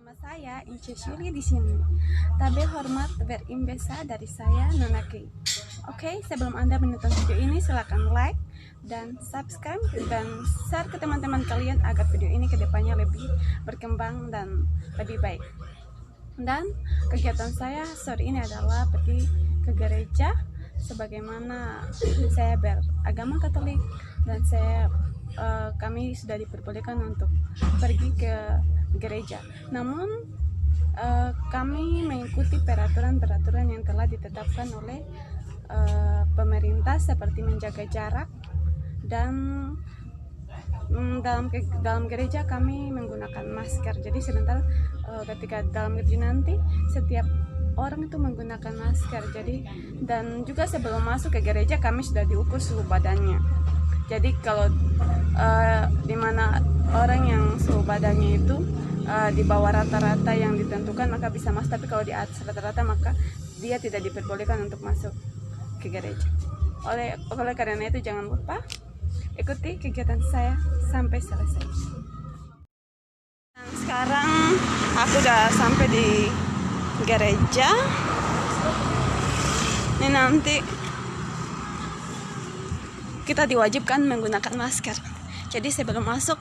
Nama saya Ince Shirley di sini. Tabel hormat berimbesa dari saya Nona Kay. Oke, sebelum Anda menonton video ini silakan like dan subscribe dan share ke teman-teman kalian agar video ini kedepannya lebih berkembang dan lebih baik. Dan kegiatan saya sore ini adalah pergi ke gereja, sebagaimana saya beragama Katolik dan kami sudah diperbolehkan untuk pergi ke gereja. Namun kami mengikuti peraturan-peraturan yang telah ditetapkan oleh pemerintah, seperti menjaga jarak, dan dalam gereja kami menggunakan masker. Jadi sebentar ketika dalam gereja nanti setiap orang itu menggunakan masker. Jadi dan juga sebelum masuk ke gereja kami sudah diukur suhu badannya. Jadi kalau di mana orang yang suhu badannya itu di bawah rata-rata yang ditentukan maka bisa masuk, tapi kalau di atas rata-rata maka dia tidak diperbolehkan untuk masuk ke gereja. Oleh karena itu jangan lupa ikuti kegiatan saya sampai selesai. Dan sekarang aku udah sampai di gereja. Ini nanti kita diwajibkan menggunakan masker. Jadi sebelum masuk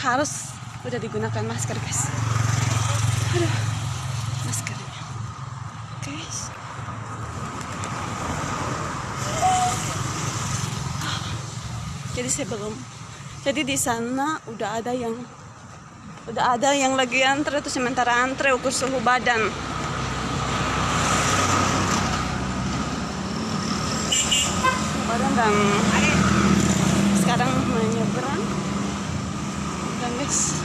harus udah digunakan masker, guys. Aduh, maskernya, guys. Jadi di sana udah ada yang lagi antre tuh, sementara antre ukur suhu badan. Dan sekarang menyeberang dan guys,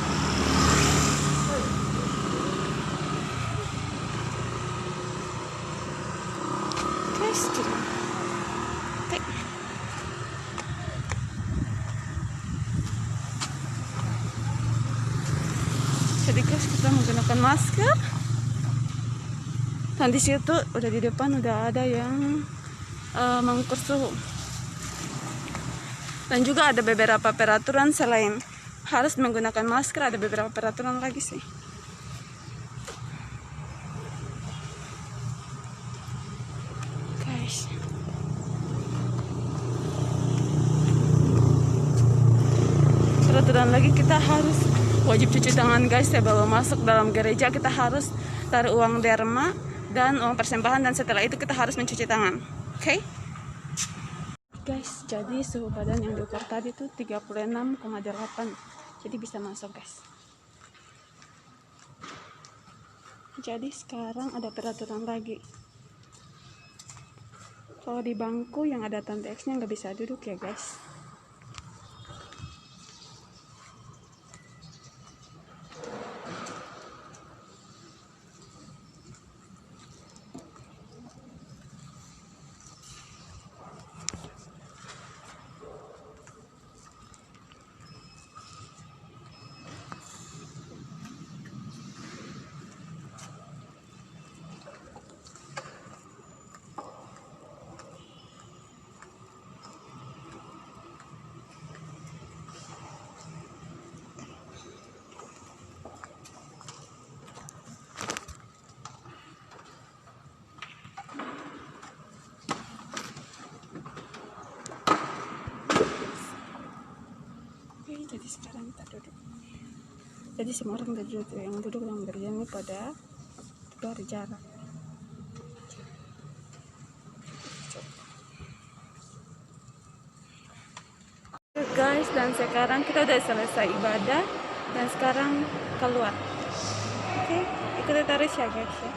jadi guys kita menggunakan masker. Dan di situ udah di depan udah ada yang mengukur suhu. Dan juga ada beberapa peraturan selain harus menggunakan masker, ada beberapa peraturan lagi sih. Guys. Peraturan lagi, kita harus wajib cuci tangan, guys. Sebelum masuk dalam gereja kita harus taruh uang derma dan uang persembahan, dan setelah itu kita harus mencuci tangan. Oke? Guys, jadi suhu badan yang diukur tadi tuh 36,8. Jadi bisa masuk, guys. Jadi sekarang ada peraturan lagi. Kalau di bangku yang ada tanda X-nya nggak bisa duduk ya, guys. Jadi sekarang kita duduk. Jadi semua orang udah duduk, yang berjalan pada berjarak. Guys, dan sekarang kita udah selesai ibadah dan sekarang keluar. Oke, ikuti terus ya, guys ya.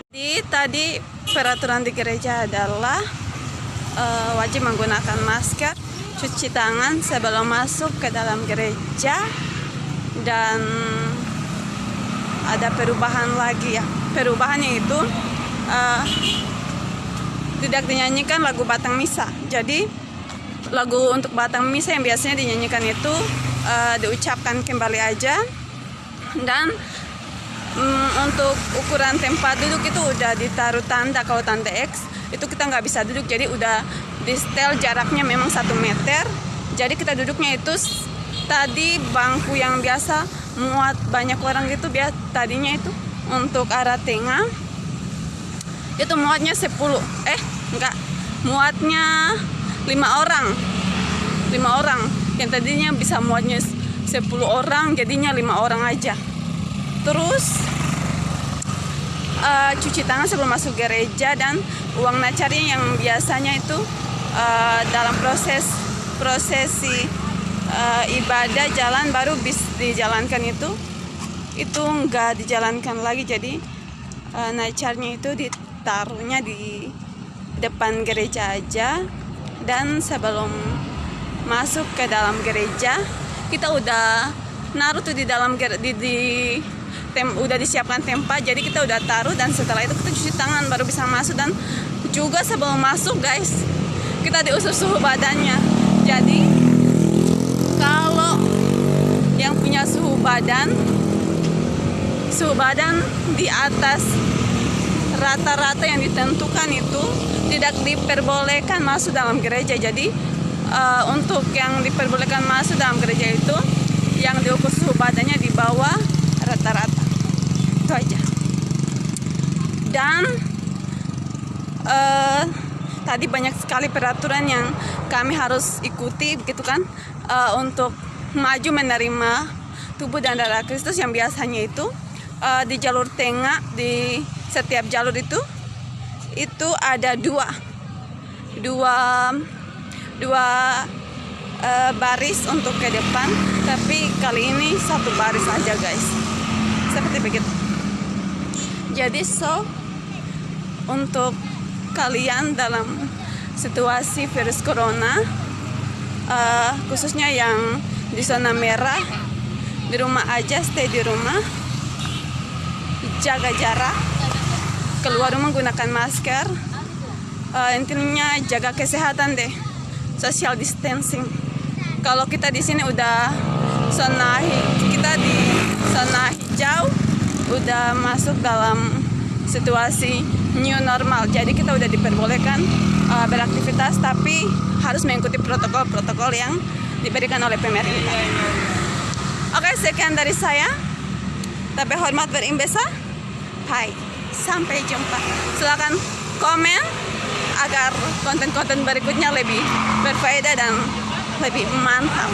Jadi tadi peraturan di gereja adalah wajib menggunakan masker, cuci tangan sebelum masuk ke dalam gereja, dan ada perubahan lagi ya. Perubahannya itu tidak dinyanyikan lagu Batang Misa. Jadi lagu untuk Batang Misa yang biasanya dinyanyikan itu diucapkan kembali aja. Dan untuk ukuran tempat duduk itu udah ditaruh tanda. Kalau tanda X itu kita nggak bisa duduk, jadi udah di setel jaraknya memang 1 meter. Jadi kita duduknya itu tadi bangku yang biasa muat banyak orang gitu, tadinya itu untuk arah tengah itu muatnya 10 muatnya 5 orang yang tadinya bisa muatnya 10 orang jadinya 5 orang aja. Terus cuci tangan sebelum masuk gereja, dan uang nacarnya yang biasanya itu dalam prosesi ibadah jalan baru bis dijalankan itu nggak dijalankan lagi. Jadi nacarnya itu ditaruhnya di depan gereja aja, dan sebelum masuk ke dalam gereja kita udah naruh tuh di dalam udah disiapkan tempat, jadi kita udah taruh, dan setelah itu kita cuci tangan baru bisa masuk. Dan juga sebelum masuk guys, kita diukur suhu badannya. Jadi kalau yang punya suhu badan di atas rata-rata yang ditentukan itu tidak diperbolehkan masuk dalam gereja. Jadi untuk yang diperbolehkan masuk dalam gereja itu yang diukur suhu badannya di bawah rata-rata, itu aja. Dan tadi banyak sekali peraturan yang kami harus ikuti begitu kan, untuk maju menerima tubuh dan darah Kristus, yang biasanya itu di jalur tengah, di setiap jalur itu ada dua baris untuk ke depan, tapi kali ini 1 baris aja guys, seperti begitu. Jadi untuk kalian dalam situasi virus corona, khususnya yang di zona merah, di rumah aja, stay di rumah, jaga jarak, keluar rumah gunakan masker, intinya jaga kesehatan deh, social distancing. Kalau kita di sini udah kita di zona hijau, udah masuk dalam situasi new normal. Jadi kita udah diperbolehkan beraktivitas, tapi harus mengikuti protokol yang diberikan oleh pemerintah. Oke, sekian dari saya. Tapi hormat berimbesa. Hai, sampai jumpa. Silakan komen agar konten-konten berikutnya lebih berfaedah dan lebih mantap.